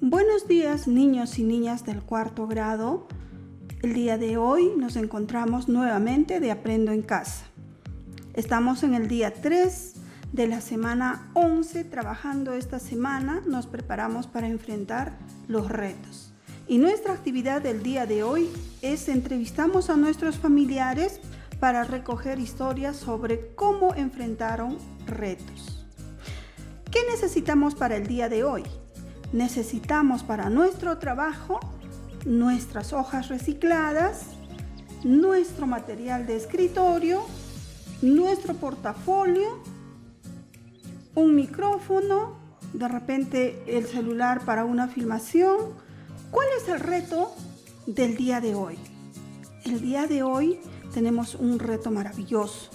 Buenos días, niños y niñas del cuarto grado. El día de hoy nos encontramos nuevamente de Aprendo en Casa. Estamos en el día 3 de la semana 11. Trabajando esta semana nos preparamos para enfrentar los retos. Y nuestra actividad del día de hoy es entrevistamos a nuestros familiares para recoger historias sobre cómo enfrentaron retos. ¿Qué necesitamos para el día de hoy? Necesitamos para nuestro trabajo nuestras hojas recicladas, nuestro material de escritorio, nuestro portafolio, un micrófono, de repente el celular para una filmación. ¿Cuál es el reto del día de hoy? El día de hoy tenemos un reto maravilloso: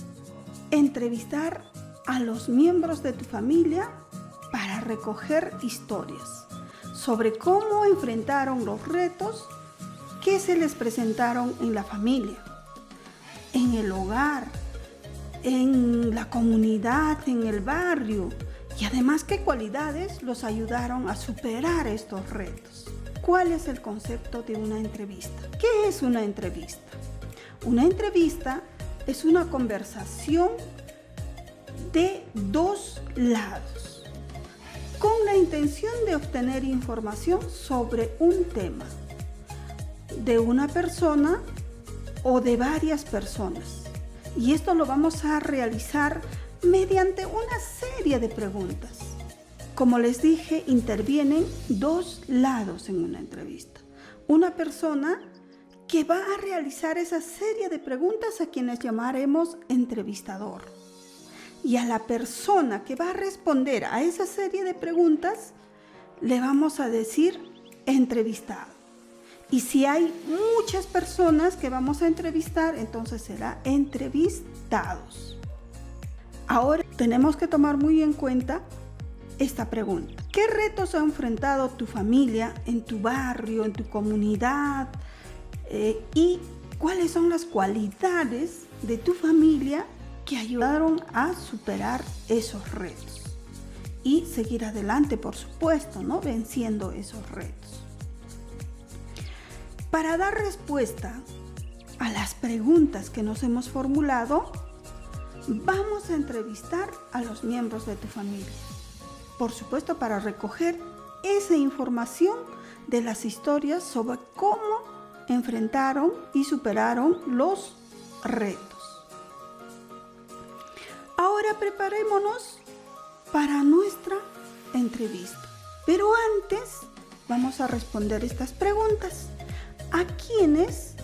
entrevistar a los miembros de tu familia para recoger historias sobre cómo enfrentaron los retos que se les presentaron en la familia, en el hogar, en la comunidad, en el barrio, y además qué cualidades los ayudaron a superar estos retos. ¿Cuál es el concepto de una entrevista? ¿Qué es una entrevista? Una entrevista es una conversación de dos lados, con la intención de obtener información sobre un tema, de una persona o de varias personas. Y esto lo vamos a realizar mediante una serie de preguntas. Como les dije, intervienen dos lados en una entrevista. Una persona que va a realizar esa serie de preguntas a quienes llamaremos entrevistador. Y a la persona que va a responder a esa serie de preguntas le vamos a decir entrevistado. Y si hay muchas personas que vamos a entrevistar, entonces será entrevistados. Ahora tenemos que tomar muy en cuenta esta pregunta. ¿Qué retos ha enfrentado tu familia en tu barrio, en tu comunidad? ¿Y cuáles son las cualidades de tu familia que ayudaron a superar esos retos y seguir adelante, por supuesto, ¿no? Venciendo esos retos? Para dar respuesta a las preguntas que nos hemos formulado, vamos a entrevistar a los miembros de tu familia, por supuesto, para recoger esa información de las historias sobre cómo enfrentaron y superaron los retos. Ahora preparémonos para nuestra entrevista. Pero antes vamos a responder estas preguntas. ¿A quiénes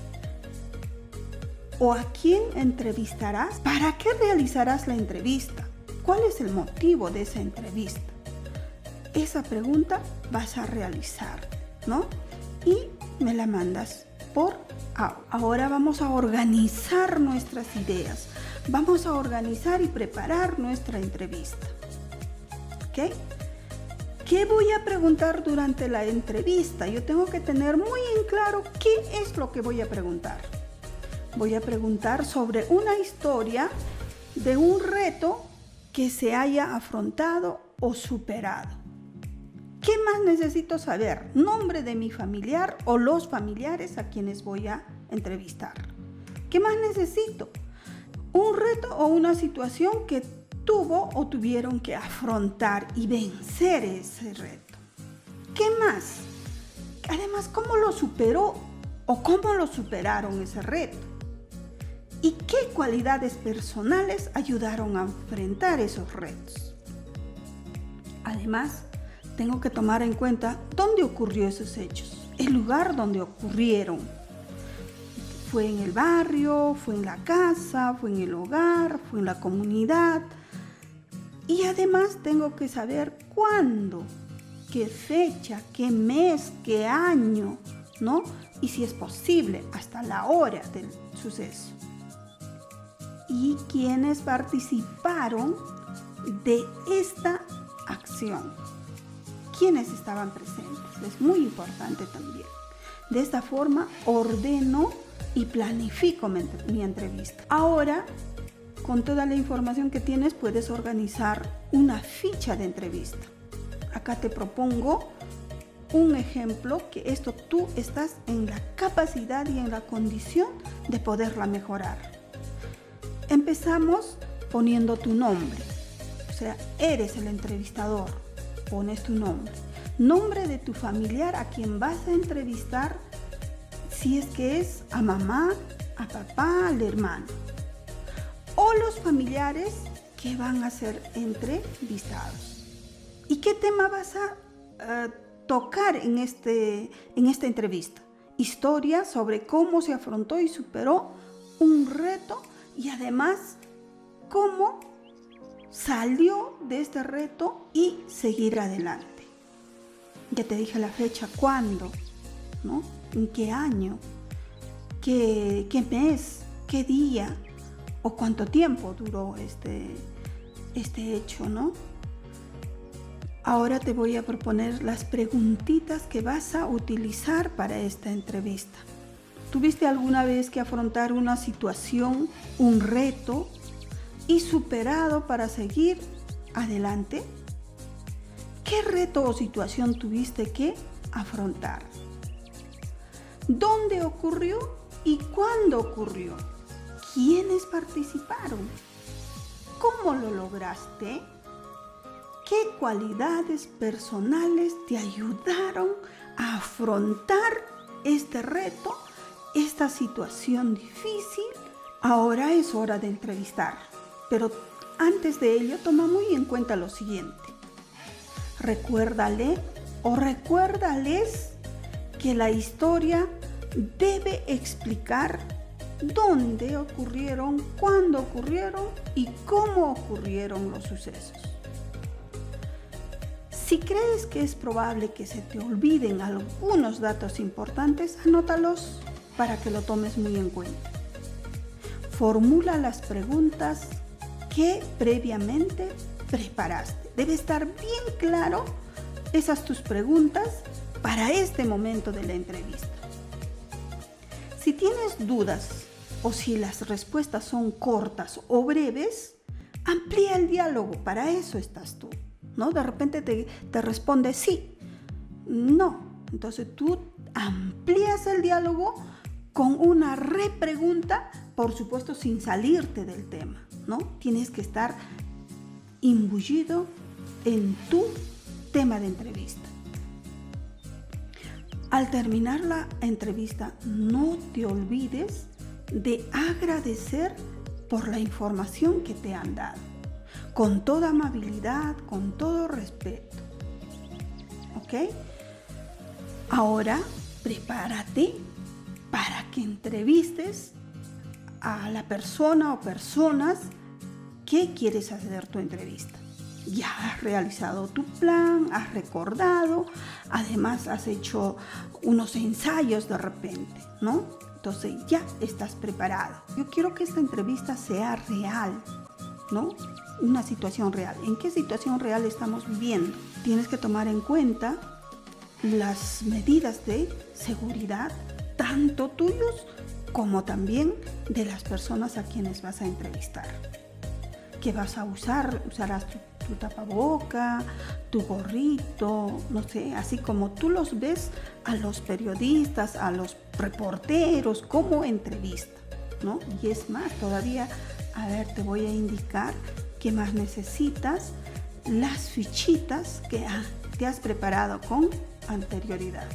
o a quién entrevistarás? ¿Para qué realizarás la entrevista? ¿Cuál es el motivo de esa entrevista? Esa pregunta vas a realizar, ¿no? Y me la mandas por audio. Ahora vamos a organizar nuestras ideas. Vamos a organizar y preparar nuestra entrevista. ¿Ok? ¿Qué voy a preguntar durante la entrevista? Yo tengo que tener muy en claro qué es lo que voy a preguntar. Voy a preguntar sobre una historia de un reto que se haya afrontado o superado. ¿Qué más necesito saber? Nombre de mi familiar o los familiares a quienes voy a entrevistar. ¿Qué más necesito? Un reto o una situación que tuvo o tuvieron que afrontar y vencer ese reto. ¿Qué más? Además, ¿cómo lo superó o cómo lo superaron ese reto? ¿Y qué cualidades personales ayudaron a enfrentar esos retos? Además, tengo que tomar en cuenta dónde ocurrió esos hechos, el lugar donde ocurrieron. ¿Fue en el barrio? ¿Fue en la casa? ¿Fue en el hogar? ¿Fue en la comunidad? Y además tengo que saber cuándo, qué fecha, qué mes, qué año, ¿no? Y si es posible, hasta la hora del suceso. Y quiénes participaron de esta acción. ¿Quiénes estaban presentes? Es muy importante también. De esta forma ordeno y planifico mi entrevista. Ahora, con toda la información que tienes, puedes organizar una ficha de entrevista. Acá te propongo un ejemplo que esto tú estás en la capacidad y en la condición de poderla mejorar. Empezamos poniendo tu nombre, o sea, eres el entrevistador, pones tu nombre, nombre de tu familiar a quien vas a entrevistar, si es que es a mamá, a papá, al hermano, o los familiares que van a ser entrevistados. ¿Y qué tema vas a tocar en esta entrevista? Historia sobre cómo se afrontó y superó un reto y además cómo salió de este reto y seguir adelante. Ya te dije la fecha, cuándo, ¿no? ¿En qué año? ¿Qué mes? ¿Qué día? ¿O cuánto tiempo duró este hecho, ¿no? Ahora te voy a proponer las preguntitas que vas a utilizar para esta entrevista. ¿Tuviste alguna vez que afrontar una situación, un reto y superado para seguir adelante? ¿Qué reto o situación tuviste que afrontar? ¿Dónde ocurrió y cuándo ocurrió? ¿Quiénes participaron? ¿Cómo lo lograste? ¿Qué cualidades personales te ayudaron a afrontar este reto, esta situación difícil? Ahora es hora de entrevistar, pero antes de ello toma muy en cuenta lo siguiente. Recuérdale o recuérdales que la historia debe explicar dónde ocurrieron, cuándo ocurrieron y cómo ocurrieron los sucesos. Si crees que es probable que se te olviden algunos datos importantes, anótalos para que lo tomes muy en cuenta. Formula las preguntas que previamente preparaste. Debe estar bien claro esas tus preguntas para este momento de la entrevista. Si tienes dudas o si las respuestas son cortas o breves, amplía el diálogo, para eso estás tú, ¿no? De repente te responde sí, no. Entonces tú amplías el diálogo con una repregunta, por supuesto sin salirte del tema, ¿no? Tienes que estar imbullido en tu tema de entrevista. Al terminar la entrevista, no te olvides de agradecer por la información que te han dado, con toda amabilidad, con todo respeto. ¿Ok? Ahora, prepárate para que entrevistes a la persona o personas que quieres hacer tu entrevista. Ya has realizado tu plan, has recordado, además has hecho unos ensayos de repente, ¿no? Entonces ya estás preparado. Yo quiero que esta entrevista sea real, ¿no? Una situación real. ¿En qué situación real estamos viviendo? Tienes que tomar en cuenta las medidas de seguridad, tanto tuyos como también de las personas a quienes vas a entrevistar. ¿Qué vas a usar? Usarás tu tapaboca, tu gorrito, no sé, así como tú los ves a los periodistas, a los reporteros como entrevista, ¿no? Y es más, todavía, a ver, te voy a indicar qué más necesitas, las fichitas que te has preparado con anterioridad.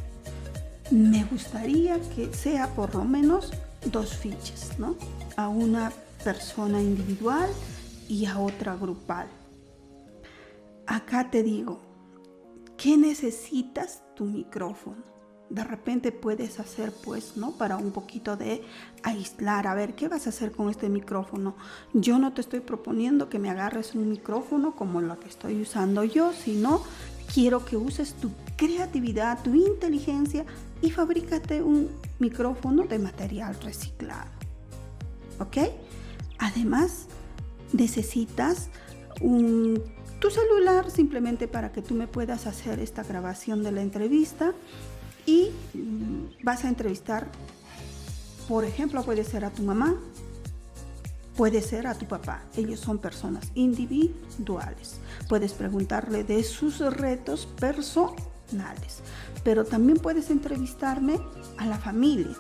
Me gustaría que sea por lo menos 2 fichas, ¿no? A una persona individual y a otra grupal. Acá te digo, ¿qué necesitas? Tu micrófono. De repente puedes hacer, pues, ¿no? Para un poquito de aislar. A ver, ¿qué vas a hacer con este micrófono? Yo no te estoy proponiendo que me agarres un micrófono como lo que estoy usando yo, sino quiero que uses tu creatividad, tu inteligencia y fabrícate un micrófono de material reciclado. ¿Ok? Además, necesitas tu celular simplemente para que tú me puedas hacer esta grabación de la entrevista y vas a entrevistar, por ejemplo, puede ser a tu mamá, puede ser a tu papá. Ellos son personas individuales. Puedes preguntarle de sus retos personales personales. Pero también puedes entrevistarme a la familia,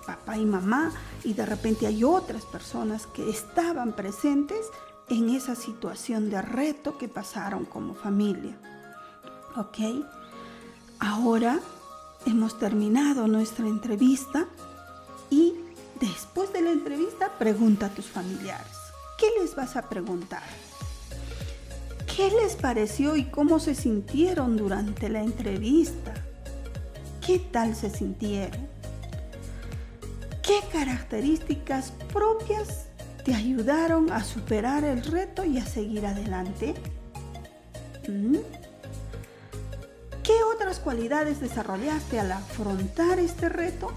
papá y mamá, y de repente hay otras personas que estaban presentes en esa situación de reto que pasaron como familia. ¿Ok? Ahora hemos terminado nuestra entrevista y después de la entrevista pregunta a tus familiares. ¿Qué les vas a preguntar? ¿Qué les pareció y cómo se sintieron durante la entrevista? ¿Qué tal se sintieron? ¿Qué características propias te ayudaron a superar el reto y a seguir adelante? ¿Qué otras cualidades desarrollaste al afrontar este reto?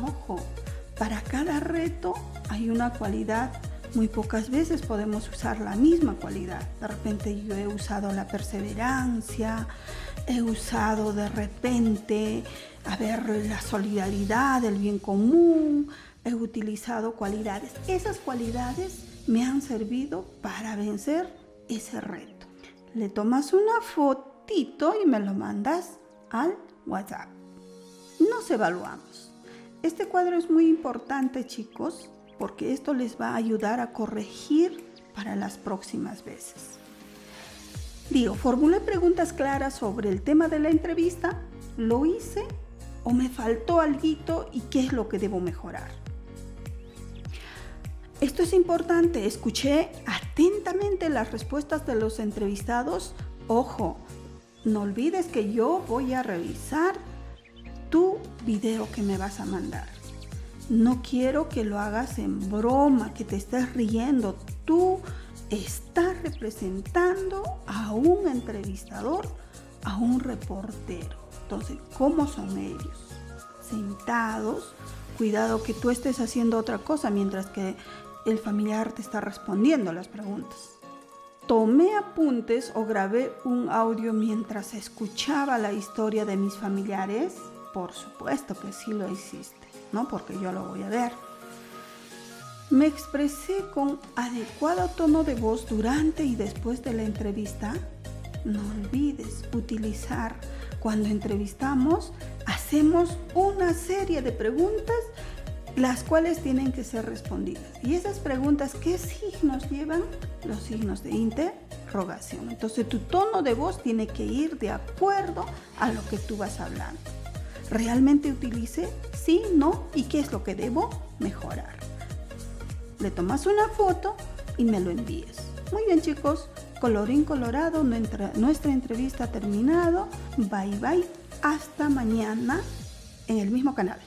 Ojo, para cada reto hay una cualidad. Muy pocas veces podemos usar la misma cualidad. De repente yo he usado la perseverancia, he usado de repente, la solidaridad, el bien común, he utilizado cualidades. Esas cualidades me han servido para vencer ese reto. Le tomas una fotito y me lo mandas al WhatsApp. Nos evaluamos. Este cuadro es muy importante, chicos, porque esto les va a ayudar a corregir para las próximas veces. Formulé preguntas claras sobre el tema de la entrevista, ¿lo hice o me faltó alguito y qué es lo que debo mejorar? Esto es importante, escuché atentamente las respuestas de los entrevistados. Ojo, no olvides que yo voy a revisar tu video que me vas a mandar. No quiero que lo hagas en broma, que te estés riendo. Tú estás representando a un entrevistador, a un reportero. Entonces, ¿cómo son ellos? Sentados, cuidado que tú estés haciendo otra cosa mientras que el familiar te está respondiendo las preguntas. Tomé apuntes o grabé un audio mientras escuchaba la historia de mis familiares. Por supuesto que sí lo hiciste, ¿no? Porque yo lo voy a ver. Me expresé con adecuado tono de voz durante y después de la entrevista. No olvides utilizar cuando entrevistamos, hacemos una serie de preguntas las cuales tienen que ser respondidas. Y esas preguntas, ¿qué signos llevan? Los signos de interrogación. Entonces tu tono de voz tiene que ir de acuerdo a lo que tú vas hablando. ¿Realmente utilicé? Sí, no, ¿y qué es lo que debo mejorar? Le tomas una foto y me lo envías. Muy bien, chicos, colorín colorado, nuestra entrevista ha terminado. Bye bye, hasta mañana en el mismo canal.